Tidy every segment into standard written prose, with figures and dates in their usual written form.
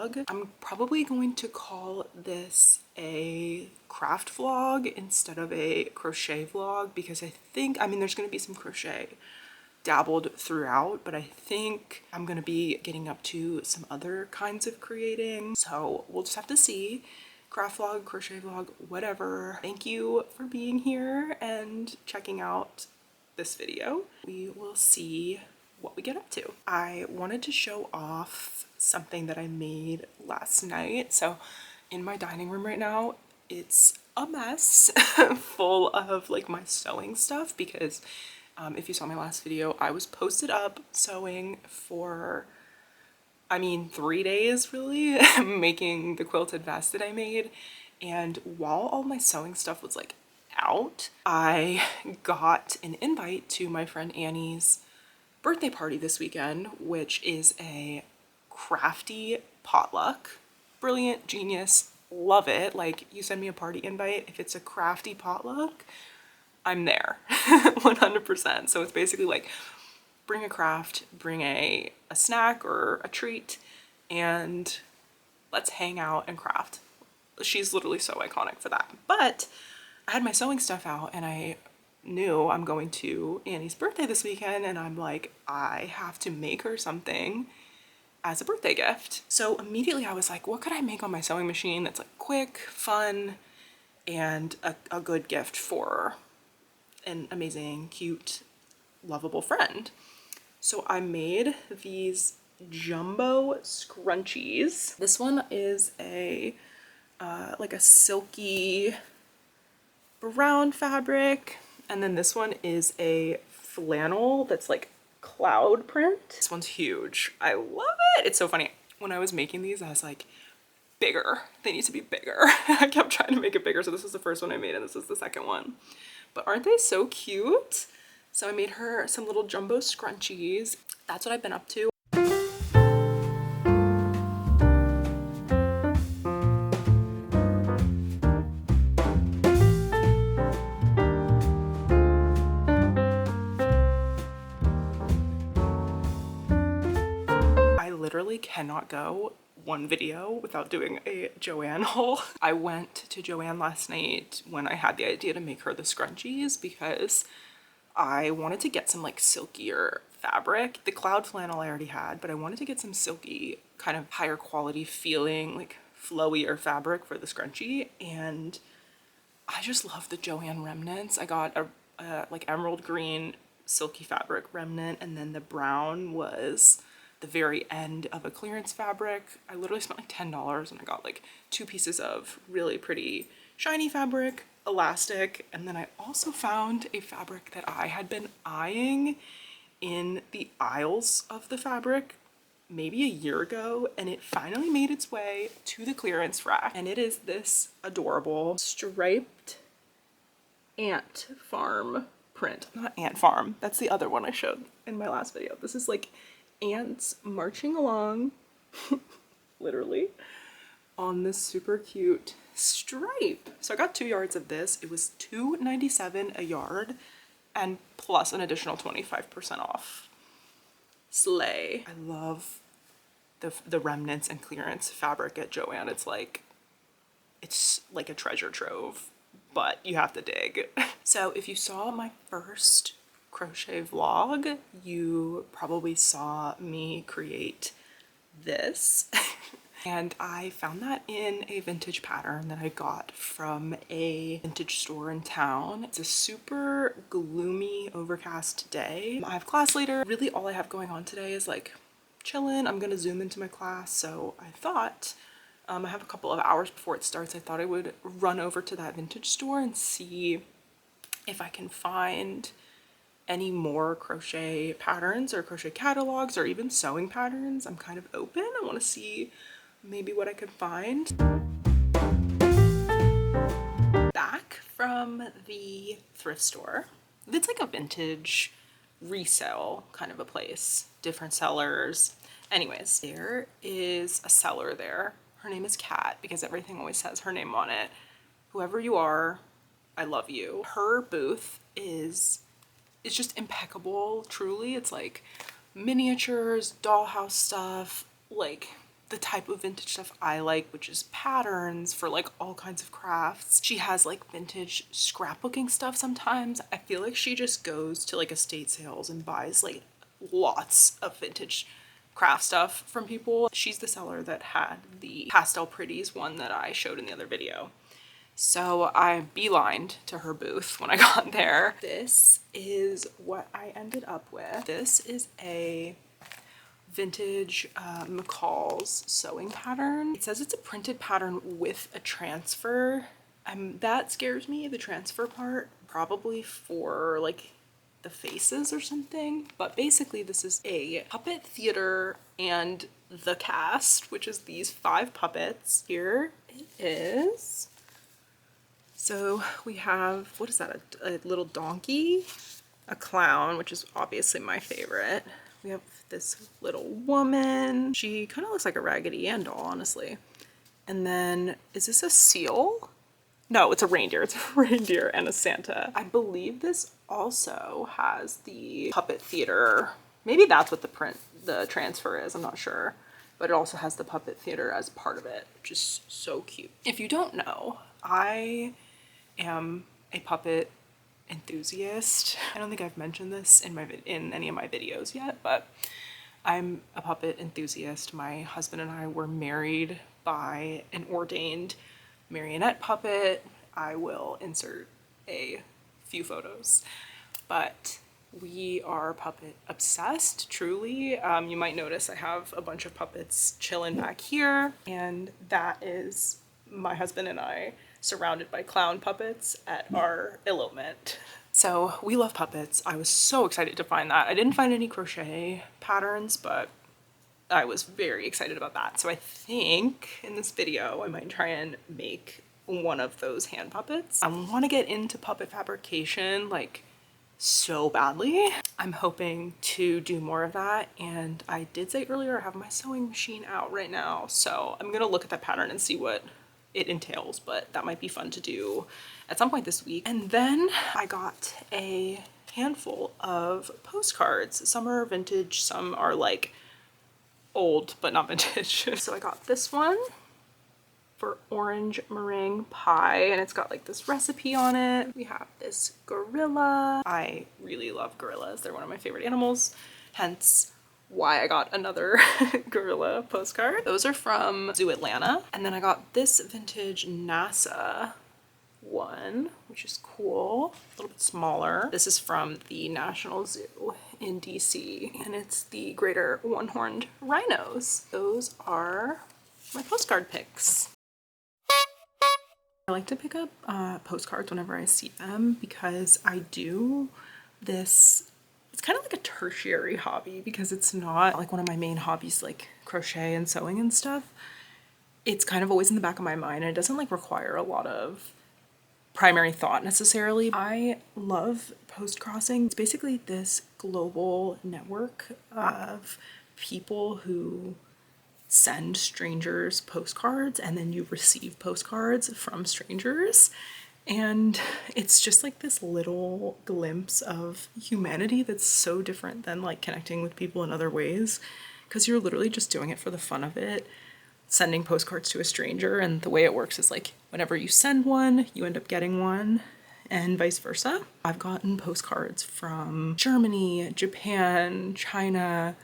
vlog. I'm probably going to call this a craft vlog instead of a crochet vlog because I mean, there's going to be some crochet dabbled throughout, but I think I'm gonna be getting up to some other kinds of creating, so we'll just have to see. Craft vlog, crochet vlog, whatever. Thank you for being here and checking out this video. We will see what we get up to. I wanted to show off something that I made last night. So in my dining room right now, it's a mess full of like my sewing stuff because if you saw my last video, I was posted up sewing for, I mean, 3 days really, making the quilted vest that I made. And while all my sewing stuff was like out, I got an invite to my friend Annie's birthday party this weekend, which is a Crafty potluck. Brilliant, genius, love it. Like, you send me a party invite, if it's a Crafty potluck, I'm there 100%. So it's basically like bring a craft, bring a snack or a treat, and let's hang out and craft. She's literally so iconic for that. But I had my sewing stuff out and I knew I'm going to Annie's birthday this weekend and I'm like, I have to make her something as a birthday gift. So immediately I was like, what could I make on my sewing machine that's like quick, fun, and a good gift for an amazing, cute, lovable friend? So I made these jumbo scrunchies. This one is a like a silky brown fabric, and then this one is a flannel that's like cloud print. This one's huge. I love it. It's so funny. When I was making these, I was like, bigger. They need to be bigger. I kept trying to make it bigger. So this was the first one I made and this is the second one. But aren't they so cute? So I made her some little jumbo scrunchies. That's what I've been up to. I literally cannot go one video without doing a Joann haul. I went to Joann last night when I had the idea to make her the scrunchies because I wanted to get some like silkier fabric. The cloud flannel I already had, but I wanted to get some silky, kind of higher quality feeling, like flowier fabric for the scrunchie. And I just love the Joann remnants. I got a like emerald green silky fabric remnant, and then the brown was the very end of a clearance fabric. I literally spent like $10 and I got like 2 pieces of really pretty shiny fabric, elastic, and then I also found a fabric that I had been eyeing in the aisles of the fabric maybe a year ago, and it finally made its way to the clearance rack, and it is this adorable striped ant farm print. Not ant farm, that's the other one I showed in my last video. This is like ants marching along literally on this super cute stripe. So I got 2 yards of this. It was $2.97 a yard and plus an additional 25% off. Slay. I love the remnants and clearance fabric at Joann. It's like a treasure trove, but you have to dig. So if you saw my first crochet vlog, you probably saw me create this. And I found that in a vintage pattern that I got from a vintage store in town. It's a super gloomy, overcast day. I have class later. Really all I have going on today is like chilling. I'm gonna Zoom into my class, so I thought I have a couple of hours before it starts. I thought I would run over to that vintage store and see if I can find any more crochet patterns or crochet catalogs or even sewing patterns. I'm kind of open. I want to see maybe what I could find. Back from the thrift store. It's like a vintage resale kind of a place. Different sellers. Anyways, there is a seller there. Her name is Kat because everything always says her name on it. Whoever you are, I love you. Her booth is just impeccable, truly. It's like miniatures, dollhouse stuff, like the type of vintage stuff I like, which is patterns for like all kinds of crafts. She has like vintage scrapbooking stuff sometimes. I feel like she just goes to like estate sales and buys like lots of vintage craft stuff from people. She's the seller that had the Pastel Pretties one that I showed in the other video. So I beelined to her booth when I got there. This is what I ended up with. This is a vintage McCall's sewing pattern. It says it's a printed pattern with a transfer. That scares me, the transfer part, probably for like the faces or something. But basically this is a puppet theater and the cast, which is these 5 puppets. Here it is. So we have, what is that, a little donkey, a clown, which is obviously my favorite. We have this little woman. She kind of looks like a Raggedy Ann doll, honestly. And then, is this a seal? No, it's a reindeer. It's a reindeer and a Santa. I believe this also has the puppet theater. Maybe that's what the transfer is, I'm not sure. But it also has the puppet theater as part of it, which is so cute. If you don't know, I am a puppet enthusiast. I don't think I've mentioned this in any of my videos yet, but I'm a puppet enthusiast. My husband and I were married by an ordained marionette puppet. I will insert a few photos, but we are puppet obsessed, truly. You might notice I have a bunch of puppets chilling back here, and that is my husband and I surrounded by clown puppets at our elopement. So we love puppets. I was so excited to find that. I didn't find any crochet patterns, but I was very excited about that. So I think in this video, I might try and make one of those hand puppets. I want to get into puppet fabrication like so badly. I'm hoping to do more of that. And I did say earlier, I have my sewing machine out right now. So I'm going to look at that pattern and see what it entails, but that might be fun to do at some point this week. And then I got a handful of postcards. Some are vintage, some are like old but not vintage. So I got this one for orange meringue pie, and it's got like this recipe on it. We have this gorilla. I really love gorillas. They're one of my favorite animals, hence why I got another gorilla postcard. Those are from Zoo Atlanta. And then I got this vintage NASA one, which is cool, a little bit smaller. This is from the National Zoo in DC, and it's the greater one-horned rhinos. Those are my postcard picks. I like to pick up postcards whenever I see them because I do this. It's kind of like a tertiary hobby because it's not like one of my main hobbies like crochet and sewing and stuff. It's kind of always in the back of my mind, and it doesn't like require a lot of primary thought necessarily. I love Postcrossing. It's basically this global network of people who send strangers postcards, and then you receive postcards from strangers. And it's just like this little glimpse of humanity that's so different than like connecting with people in other ways, because you're literally just doing it for the fun of it, sending postcards to a stranger. And the way it works is like whenever you send one, you end up getting one, and vice versa. I've gotten postcards from Germany, Japan, China,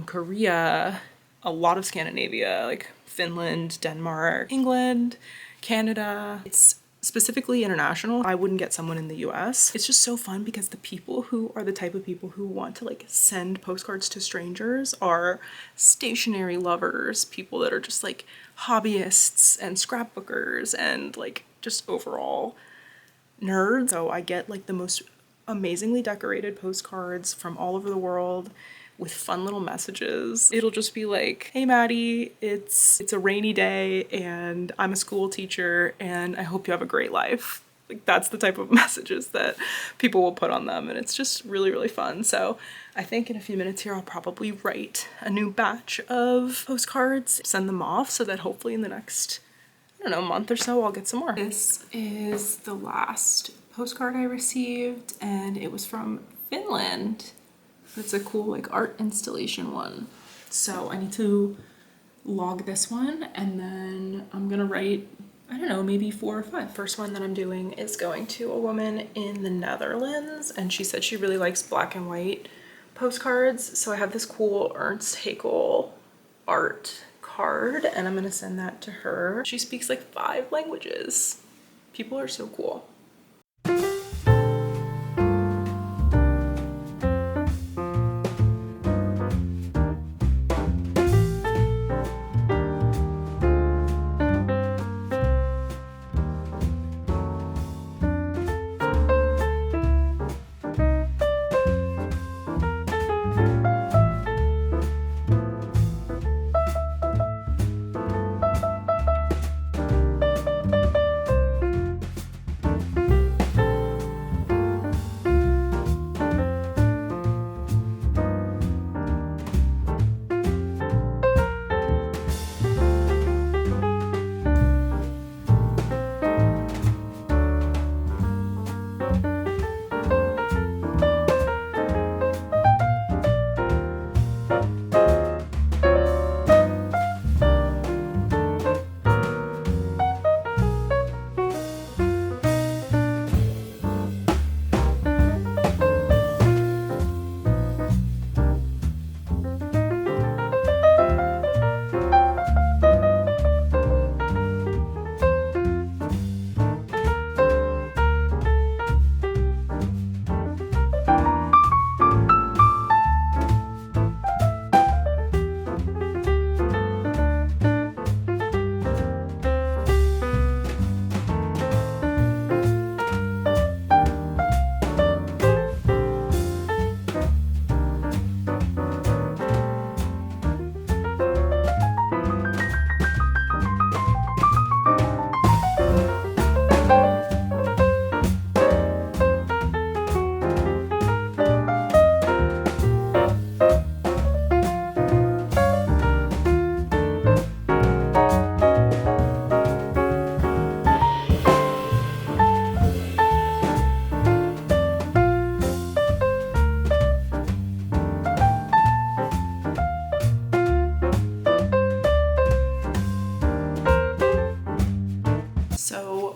Korea, a lot of Scandinavia, like Finland, Denmark, England, Canada. It's specifically international. I wouldn't get someone in the US. It's just so fun because the people who are the type of people who want to like send postcards to strangers are stationery lovers, people that are just like hobbyists and scrapbookers and like just overall nerds. So I get like the most amazingly decorated postcards from all over the world with fun little messages. It'll just be like, hey Maddie, it's a rainy day and I'm a school teacher and I hope you have a great life. Like that's the type of messages that people will put on them, and it's just really, really fun. So I think in a few minutes here I'll probably write a new batch of postcards, send them off so that hopefully in the next, I don't know, month or so I'll get some more. This is the last postcard I received, and it was from Finland. It's a cool like art installation one. So I need to log this one, and then I'm gonna write, I don't know, maybe 4 or 5. First one that I'm doing is going to a woman in the Netherlands, and she said she really likes black and white postcards. So I have this cool Ernst Haeckel art card, and I'm gonna send that to her. She speaks like 5 languages. People are so cool.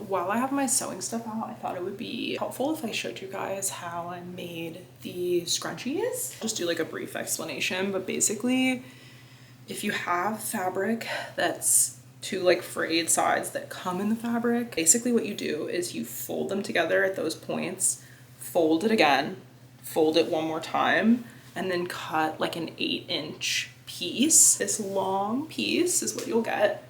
While I have my sewing stuff out, I thought it would be helpful if I showed you guys how I made the scrunchies. Just do like a brief explanation, but basically if you have fabric that's 2 like frayed sides that come in the fabric, basically what you do is you fold them together at those points, fold it again, fold it one more time, and then cut like an 8-inch piece. This long piece is what you'll get.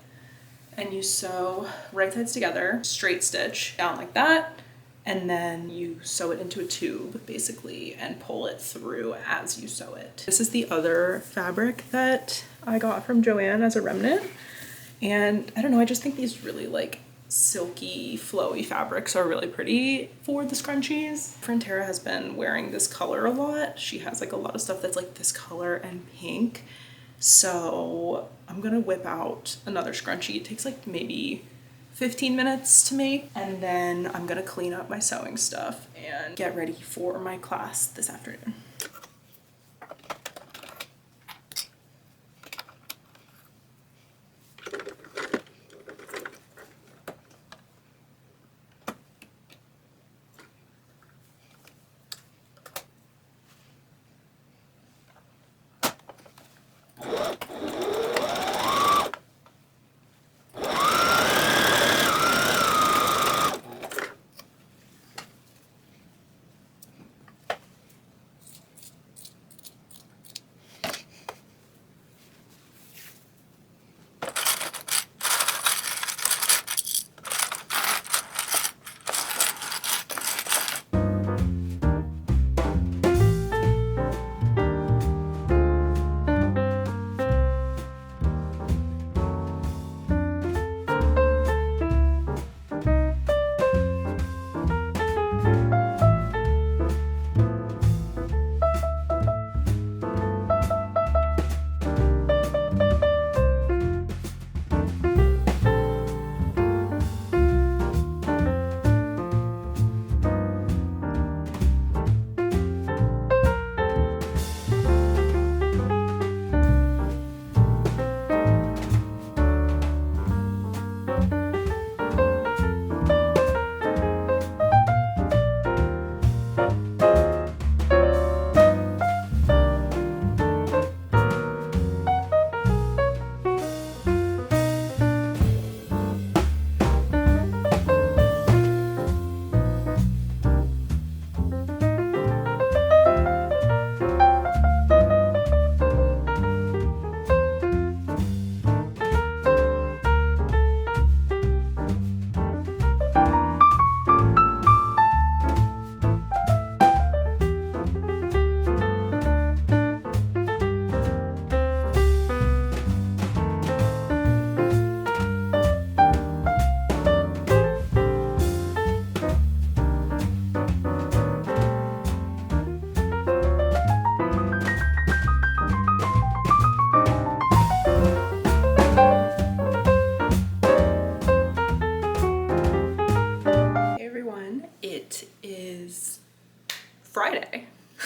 And you sew right sides together, straight stitch down like that, and then you sew it into a tube basically and pull it through as you sew it. This is the other fabric that I got from Joann as a remnant, and I don't know, I just think these really like silky flowy fabrics are really pretty for the scrunchies. Friend Tara has been wearing this color a lot. She has like a lot of stuff that's like this color and pink. So I'm gonna whip out another scrunchie. It takes like maybe 15 minutes to make, and then I'm gonna clean up my sewing stuff and get ready for my class this afternoon.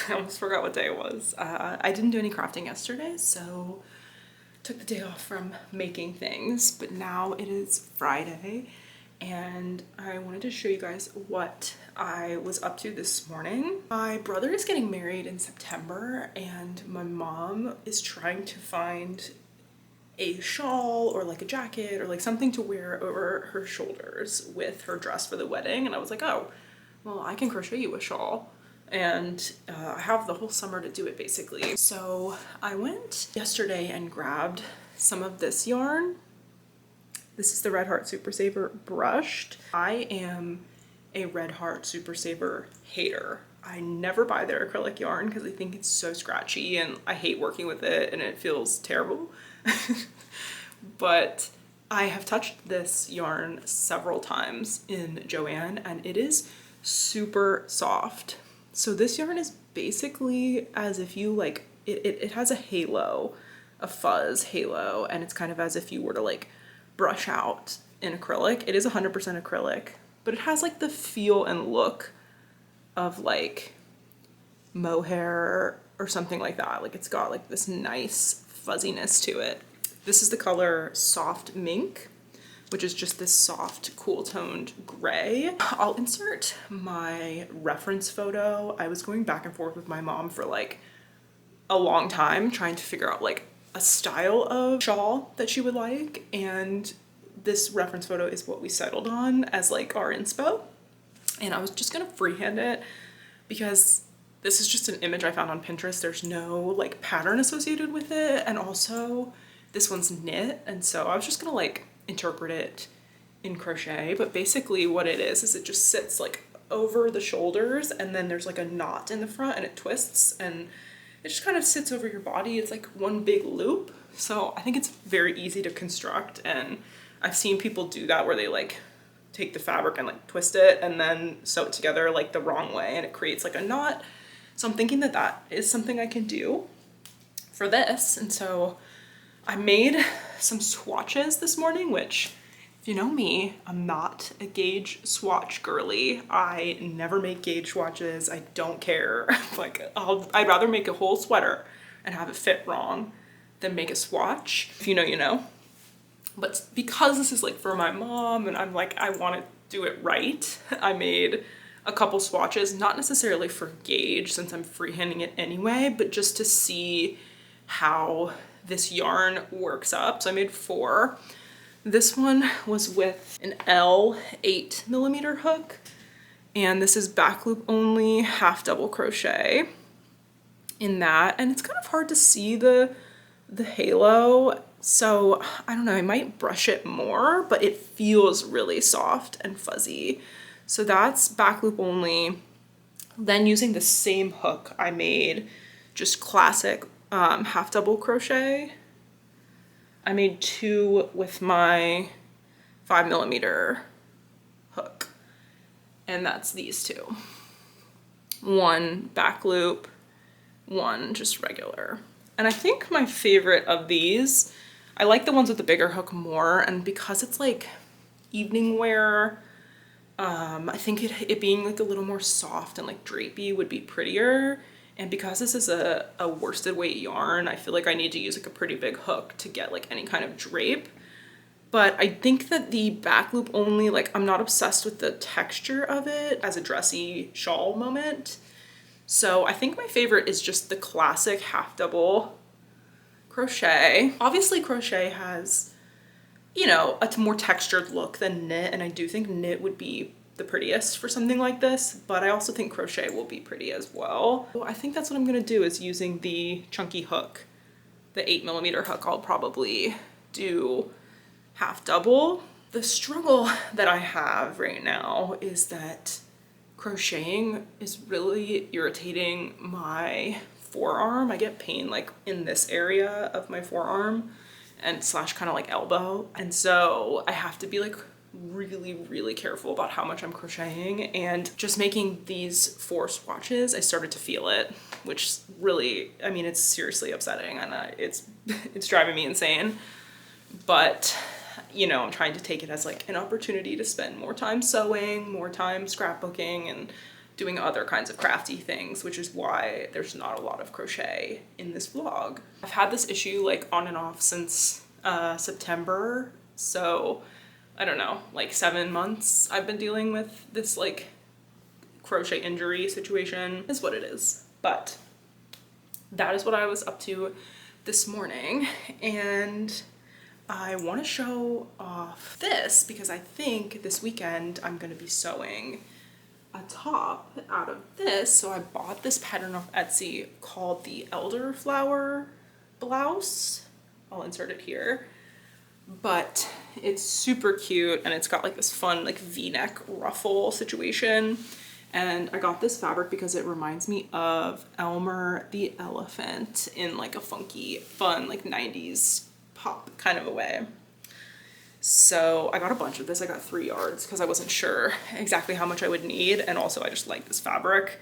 I almost forgot what day it was. I didn't do any crafting yesterday, so took the day off from making things, but now it is Friday and I wanted to show you guys what I was up to this morning. My brother is getting married in September and my mom is trying to find a shawl or like a jacket or like something to wear over her shoulders with her dress for the wedding. And I was like, oh, well, I can crochet you a shawl. And I have the whole summer to do it basically. So I went yesterday and grabbed some of this yarn. This is the Red Heart Super Saver brushed. I am a Red Heart Super Saver hater. I never buy their acrylic yarn because I think it's so scratchy and I hate working with it and it feels terrible. But I have touched this yarn several times in Joann and it is super soft. So this yarn is basically as if you like, it has a halo, a fuzz halo, and it's kind of as if you were to like brush out in acrylic. It is 100% acrylic, but it has like the feel and look of like mohair or something like that. Like it's got like this nice fuzziness to it. This is the color Soft Mink, which is just this soft, cool toned gray. I'll insert my reference photo. I was going back and forth with my mom for like a long time trying to figure out like a style of shawl that she would like. And this reference photo is what we settled on as like our inspo. And I was just gonna freehand it because this is just an image I found on Pinterest. There's no like pattern associated with it. And also this one's knit. And so I was just gonna like interpret it in crochet, but basically what it is it just sits like over the shoulders and then there's like a knot in the front and it twists and it just kind of sits over your body. It's like one big loop. So I think it's very easy to construct and I've seen people do that where they like take the fabric and like twist it and then sew it together like the wrong way and it creates like a knot. So I'm thinking that that is something I can do for this. And so I made some swatches this morning, which if you know me, I'm not a gauge swatch girly. I never make gauge swatches. I don't care. Like I'd rather make a whole sweater and have it fit wrong than make a swatch. If you know, you know. But because this is like for my mom and I'm like, I want to do it right, I made a couple swatches, not necessarily for gauge since I'm freehanding it anyway, but just to see how this yarn works up. So I made 4. This one was with an L 8mm hook, and this is back loop only, half double crochet in that. And it's kind of hard to see the halo. So I don't know, I might brush it more, but it feels really soft and fuzzy. So that's back loop only. Then using the same hook, I made just classic half double crochet. I made 2 with my 5mm hook, and that's these 2. 1 back loop, 1 just regular. And I think my favorite of these, I like the ones with the bigger hook more, and because it's like evening wear, I think it being like a little more soft and like drapey would be prettier. And because this is a worsted weight yarn, I feel like I need to use like a pretty big hook to get like any kind of drape. But I think that the back loop only, like I'm not obsessed with the texture of it as a dressy shawl moment. So I think my favorite is just the classic half double crochet. Obviously crochet has, you know, a more textured look than knit, and I do think knit would be the prettiest for something like this, but I also think crochet will be pretty as well. So I think that's what I'm gonna do, is using the chunky hook, the 8mm hook. I'll probably do half double. The struggle that I have right now is that crocheting is really irritating my forearm. I get pain like in this area of my forearm and slash kind of like elbow. And so I have to be like really careful about how much I'm crocheting. And just making these 4 swatches, I started to feel it, which really, I mean, it's seriously upsetting and it's driving me insane. But you know, I'm trying to take it as like an opportunity to spend more time sewing, more time scrapbooking, and doing other kinds of crafty things, which is why there's not a lot of crochet in this vlog. I've had this issue like on and off since September, so I don't know, like 7 months I've been dealing with this like crochet injury situation, is what it is. But that is what I was up to this morning, and I want to show off this because I think this weekend I'm going to be sewing a top out of this. So I bought this pattern off Etsy called the elderflower blouse. I'll insert it here, but it's super cute and it's got like this fun like v-neck ruffle situation. And I got this fabric because it reminds me of Elmer the elephant in like a funky, fun, like 90s pop kind of a way. So I got a bunch of this. I got 3 yards because I wasn't sure exactly how much I would need. And also I just like this fabric.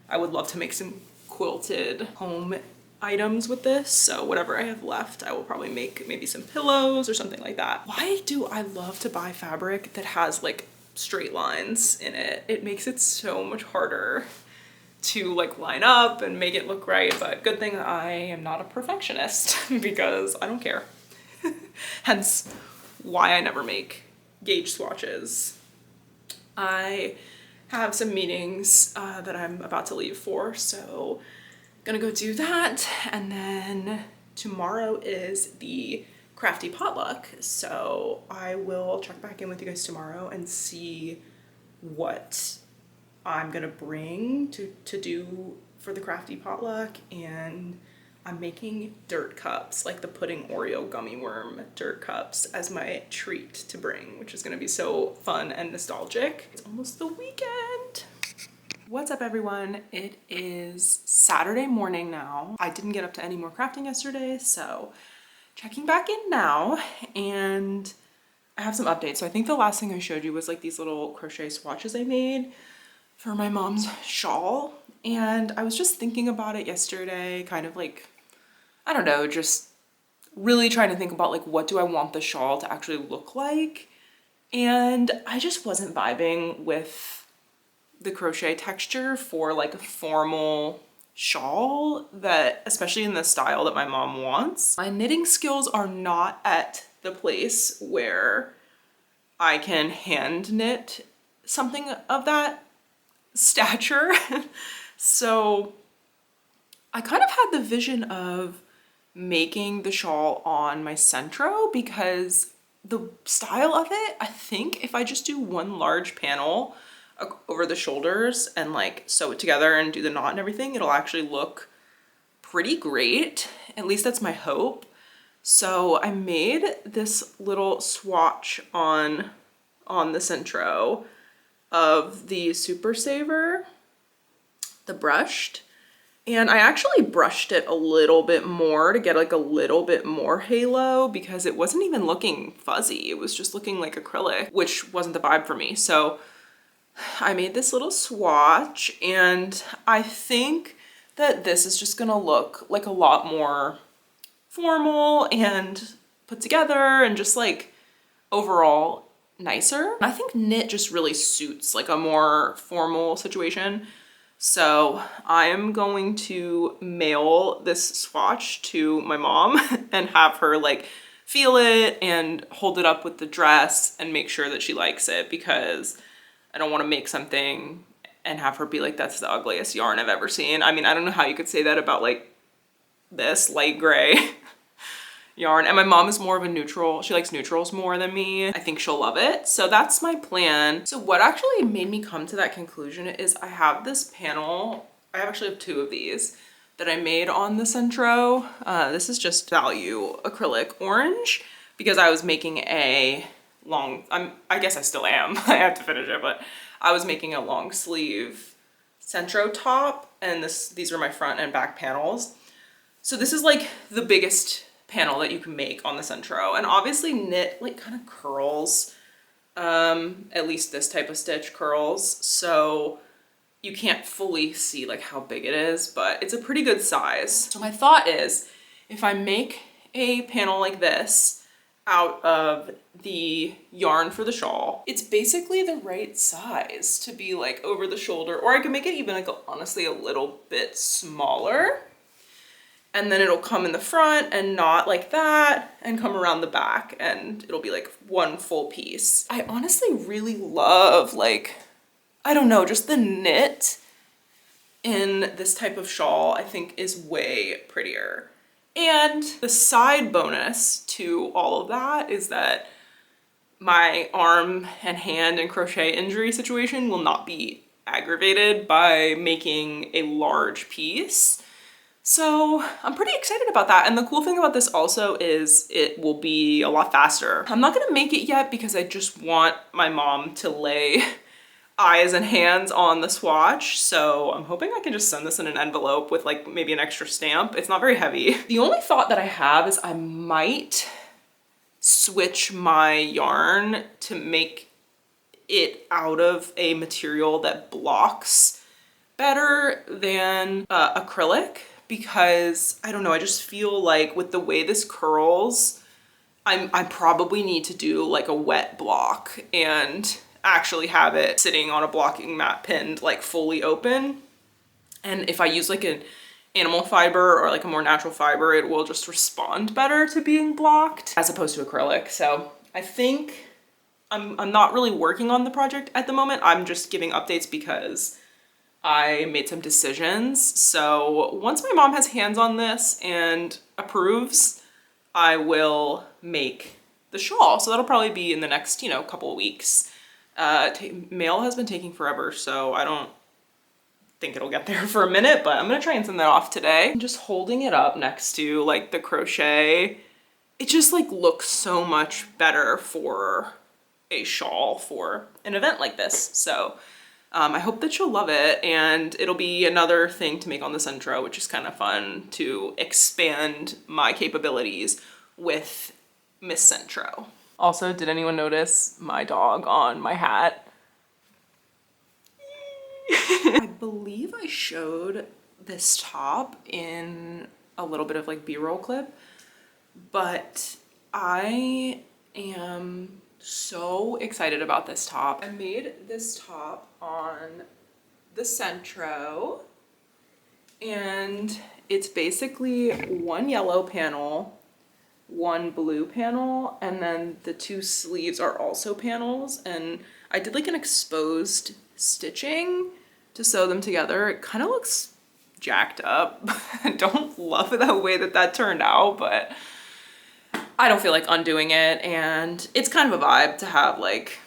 I would love to make some quilted home items with this. So whatever I have left, I will probably make maybe some pillows or something like that. Why do I love to buy fabric that has like straight lines in it? It makes it so much harder to like line up and make it look right, but good thing I am not a perfectionist because I don't care. Hence why I never make gauge swatches. I have some meetings that I'm about to leave for, so I'm gonna go do that, and then tomorrow is the Crafty potluck, so I will check back in with you guys tomorrow and see what I'm gonna bring to do for the Crafty potluck. And I'm making dirt cups, like the pudding Oreo gummy worm dirt cups, as my treat to bring, which is gonna be so fun and nostalgic. It's almost the weekend. What's up everyone? It is Saturday morning now. I didn't get up to any more crafting yesterday, so checking back in now, and I have some updates. So I think the last thing I showed you was like these little crochet swatches I made for my mom's shawl. And I was just thinking about it yesterday, kind of like, I don't know, just really trying to think about like, what do I want the shawl to actually look like? And I just wasn't vibing with the crochet texture for like a formal shawl, that especially in the style that my mom wants. My knitting skills are not at the place where I can hand knit something of that stature. So I kind of had the vision of making the shawl on my Centro because the style of it, I think if I just do one large panel over the shoulders and like sew it together and do the knot and everything, it'll actually look pretty great. At least that's my hope. So I made this little swatch on the Centro of the Super Saver, the brushed, and I actually brushed it a little bit more to get like a little bit more halo because it wasn't even looking fuzzy. It was just looking like acrylic, which wasn't the vibe for me. So I made this little swatch, and I think that this is just gonna look like a lot more formal and put together and just like overall nicer. I think knit just really suits like a more formal situation. So I'm going to mail this swatch to my mom and have her like feel it and hold it up with the dress and make sure that she likes it, because I don't want to make something and have her be like, that's the ugliest yarn I've ever seen. I mean, I don't know how you could say that about like this light gray yarn. And my mom is more of a neutral. She likes neutrals more than me. I think she'll love it. So that's my plan. So what actually made me come to that conclusion is I have this panel. I actually have 2 of these that I made on the Centro. This is just value acrylic orange because I was making a long, I guess I still am. I have to finish it, but I was making a long sleeve Centro top, and these are my front and back panels. So this is like the biggest panel that you can make on the Centro, and obviously knit like kind of curls, at least this type of stitch curls, so you can't fully see like how big it is, but it's a pretty good size. So my thought is if I make a panel like this out of the yarn for the shawl. It's basically the right size to be like over the shoulder, or I could make it even like honestly a little bit smaller. And then it'll come in the front and knot like that and come around the back and it'll be like one full piece. I honestly really love like, I don't know, just the knit in this type of shawl I think is way prettier. And the side bonus to all of that is that my arm and hand and crochet injury situation will not be aggravated by making a large piece. So I'm pretty excited about that. And the cool thing about this also is it will be a lot faster. I'm not gonna make it yet because I just want my mom to lay eyes and hands on the swatch. So I'm hoping I can just send this in an envelope with like maybe an extra stamp. It's not very heavy. The only thought that I have is I might switch my yarn to make it out of a material that blocks better than acrylic, because I don't know, I just feel like with the way this curls, I probably need to do like a wet block and actually have it sitting on a blocking mat pinned like fully open. And if I use like an animal fiber or like a more natural fiber, it will just respond better to being blocked as opposed to acrylic. So I think I'm not really working on the project at the moment. I'm just giving updates because I made some decisions. So once my mom has hands on this and approves, I will make the shawl. So that'll probably be in the next, couple of weeks. Mail has been taking forever, so I don't think it'll get there for a minute, but I'm gonna try and send that off today. I'm just holding it up next to like the crochet. It just like looks so much better for a shawl for an event like this. So I hope that you'll love it, and it'll be another thing to make on the Centro, which is kind of fun to expand my capabilities with Miss Centro. Also, did anyone notice my dog on my hat? I believe I showed this top in a little bit of like B-roll clip, but I am so excited about this top. I made this top on the Centro, and it's basically one yellow panel, one blue panel, and then the two sleeves are also panels. And I did like an exposed stitching to sew them together. It kind of looks jacked up. I don't love the way that turned out, but I don't feel like undoing it, and it's kind of a vibe to have like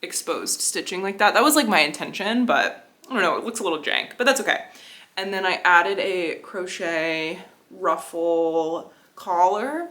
exposed stitching like that. That was like my intention, but I don't know, it looks a little jank, but that's okay. And then I added a crochet ruffle collar.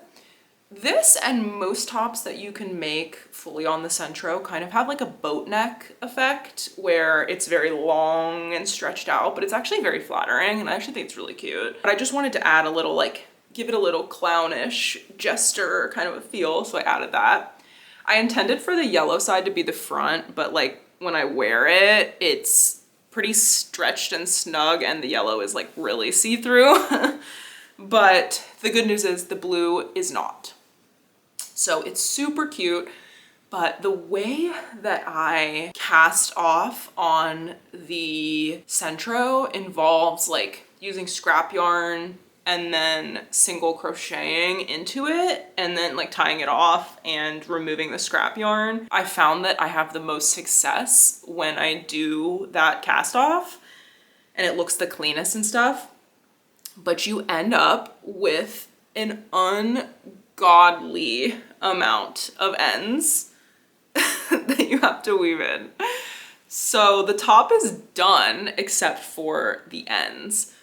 This and most tops that you can make fully on the Centro kind of have like a boat neck effect where it's very long and stretched out, but it's actually very flattering, and I actually think it's really cute. But I just wanted to add a little like, give it a little clownish jester kind of a feel, so I added that. I intended for the yellow side to be the front, but like when I wear it, it's pretty stretched and snug, and the yellow is like really see-through. But the good news is the blue is not. So it's super cute, but the way that I cast off on the Centro involves like using scrap yarn and then single crocheting into it and then like tying it off and removing the scrap yarn. I found that I have the most success when I do that cast off and it looks the cleanest and stuff, but you end up with an ungodly amount of ends that you have to weave in. So the top is done except for the ends.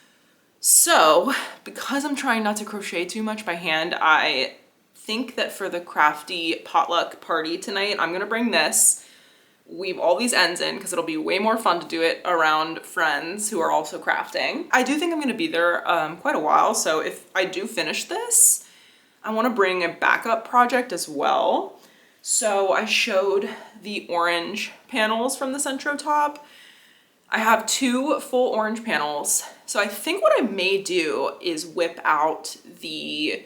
So because I'm trying not to crochet too much by hand, I think that for the Crafty potluck party tonight, I'm gonna bring this, weave all these ends in because it'll be way more fun to do it around friends who are also crafting. I do think I'm gonna be there quite a while, so if I do finish this, I wanna bring a backup project as well. So I showed the orange panels from the Centro top. I have 2 full orange panels. So I think what I may do is whip out the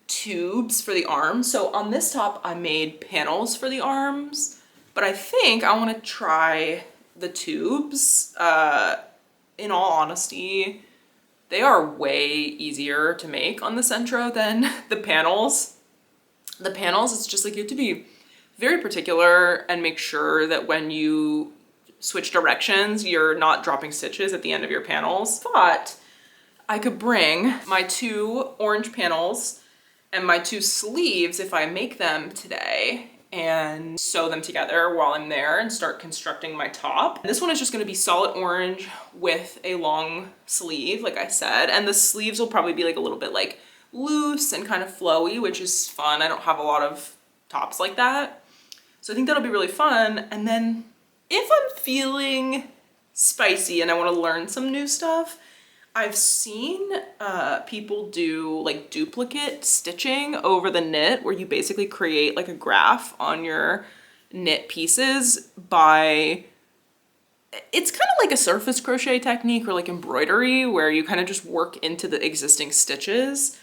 tubes for the arms. So on this top, I made panels for the arms, but I think I want to try the tubes. In all honesty, they are way easier to make on the Centro than the panels. The panels, it's just like you have to be very particular and make sure that when you switch directions, you're not dropping stitches at the end of your panels. Thought I could bring my 2 orange panels and my 2 sleeves if I make them today and sew them together while I'm there and start constructing my top. This one is just gonna be solid orange with a long sleeve, like I said, and the sleeves will probably be like a little bit like loose and kind of flowy, which is fun. I don't have a lot of tops like that. So I think that'll be really fun. And then if I'm feeling spicy and I wanna learn some new stuff, I've seen people do like duplicate stitching over the knit where you basically create like a graph on your knit pieces by, it's kind of like a surface crochet technique or like embroidery where you kind of just work into the existing stitches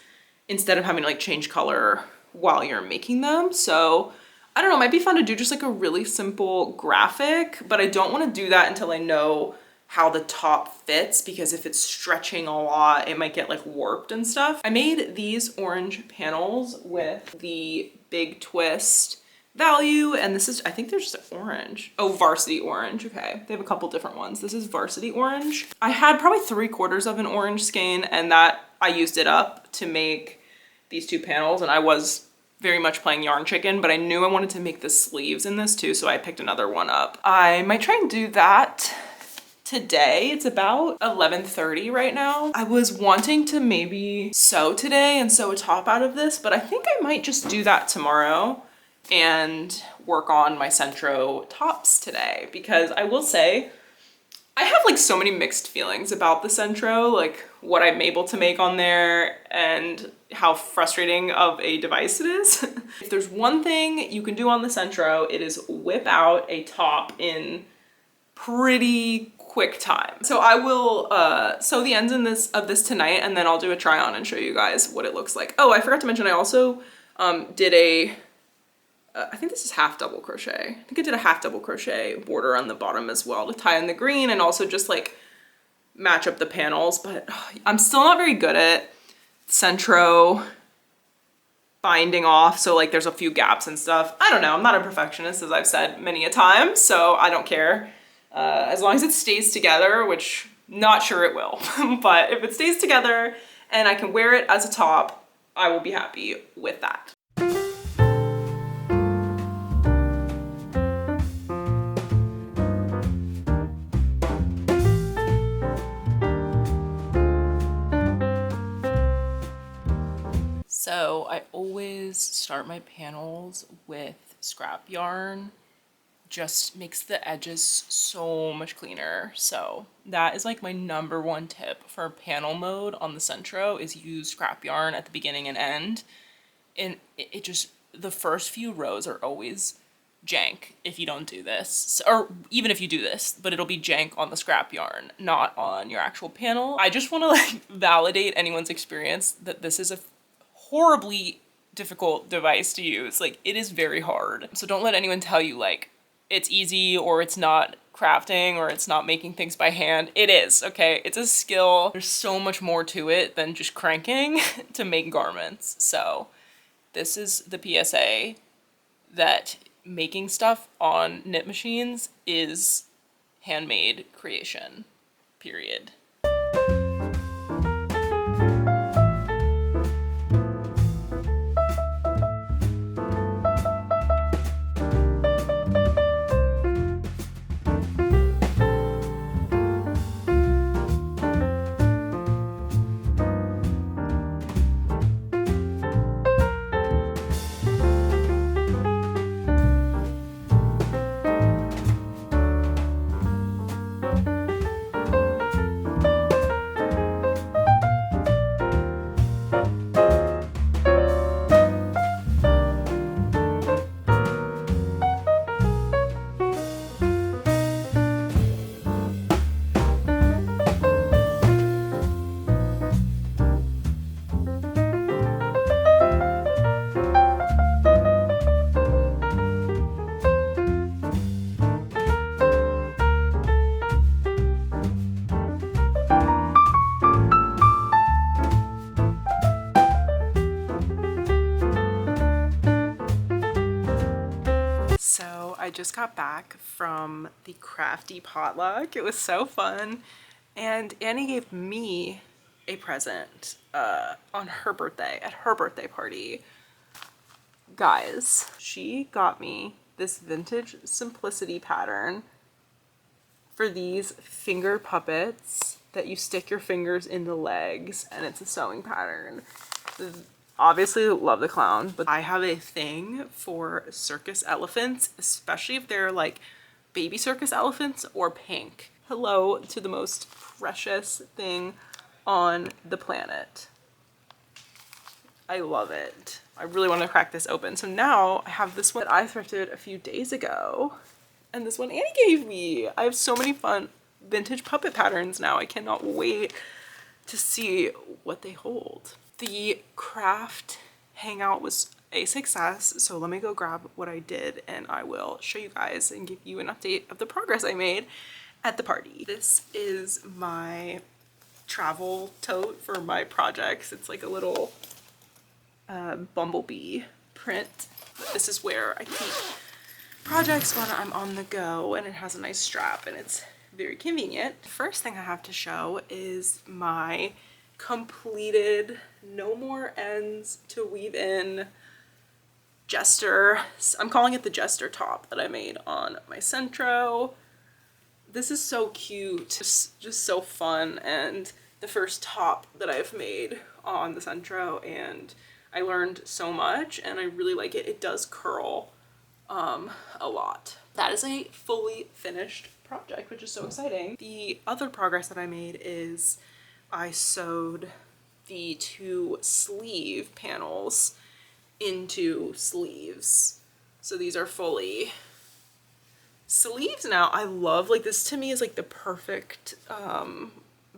instead of having to like change color while you're making them. So I don't know, it might be fun to do just like a really simple graphic, but I don't want to do that until I know how the top fits, because if it's stretching a lot, it might get like warped and stuff. I made these orange panels with the Big Twist value, and this is, I think they're just orange. Oh, varsity orange, okay. They have a couple different ones. This is varsity orange. I had probably 3/4 of an orange skein, and that I used it up to make these 2 panels, and I was very much playing yarn chicken, but I knew I wanted to make the sleeves in this too, so I picked another one up. I might try and do that today. It's about 11:30 right now. I was wanting to maybe sew today and sew a top out of this, but I think I might just do that tomorrow and work on my Centro tops today, because I will say I have like so many mixed feelings about the Centro, like what I'm able to make on there and how frustrating of a device it is. If there's one thing you can do on the Centro, it is whip out a top in pretty quick time. So I will sew the ends of this tonight, and then I'll do a try on and show you guys what it looks like. Oh, I forgot to mention I also did a I think this is half double crochet. I think I did a half double crochet border on the bottom as well to tie in the green and also just like match up the panels, but I'm still not very good at Centro binding off, so like there's a few gaps and stuff. I don't know, I'm not a perfectionist, as I've said many a time, so I don't care. As long as it stays together, which not sure it will, but if it stays together and I can wear it as a top, I will be happy with that. So I always start my panels with scrap yarn. Just makes the edges so much cleaner. So that is like my #1 tip for panel mode on the Centro, is use scrap yarn at the beginning and end. And it just, the first few rows are always jank if you don't do this, or even if you do this, but it'll be jank on the scrap yarn, not on your actual panel. I just want to like validate anyone's experience that this is a horribly difficult device to use. Like, it is very hard. So don't let anyone tell you like it's easy or it's not crafting or it's not making things by hand. It is, okay? It's a skill. There's so much more to it than just cranking to make garments. So this is the PSA, that making stuff on knit machines is handmade creation, period. just got back from the Crafty potluck. It was so fun. And Annie gave me a present on her birthday, at her birthday party. Guys, she got me this vintage simplicity pattern for these finger puppets that you stick your fingers in the legs, and it's a sewing pattern. Obviously love the clown, but I have a thing for circus elephants, especially if they're like baby circus elephants or pink. Hello to the most precious thing on the planet. I love it. I really want to crack this open. So now I have this one that I thrifted a few days ago, and this one Annie gave me. I have so many fun vintage puppet patterns now. I cannot wait to see what they hold. The craft hangout was a success, so let me go grab what I did and I will show you guys and give you an update of the progress I made at the party. This is my travel tote for my projects. It's like a little bumblebee print. But this is where I keep projects when I'm on the go, and it has a nice strap and it's very convenient. The first thing I have to show is my completed no more ends to weave in jester. I'm calling it the jester top that I made on my Centro. This is so cute, just so fun, and the first top that I've made on the Centro, and I learned so much and I really like it. It does curl a lot. That is a fully finished project, which is so exciting. The other progress that I made is I sewed the 2 sleeve panels into sleeves. So these are fully sleeves now. I love, like, this to me is like the perfect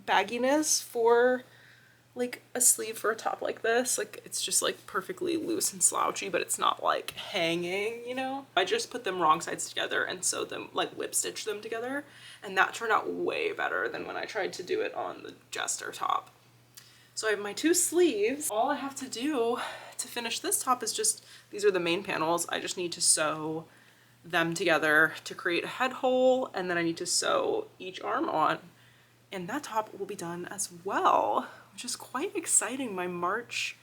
bagginess for like a sleeve for a top like this. Like, it's just like perfectly loose and slouchy, but it's not like hanging, you know? I just put them wrong sides together and sewed them, like whip stitched them together, and that turned out way better than when I tried to do it on the jester top. So I have my 2 sleeves. All I have to do to finish this top is just, these are the main panels. I just need to sew them together to create a head hole, and then I need to sew each arm on, and that top will be done as well, which is quite exciting. My March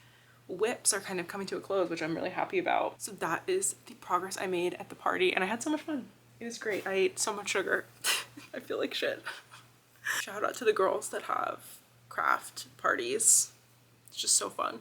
whips are kind of coming to a close, which I'm really happy about. So that is the progress I made at the party, and I had so much fun. It was great. I ate so much sugar. I feel like shit. Shout out to the girls that have craft parties. It's just so fun.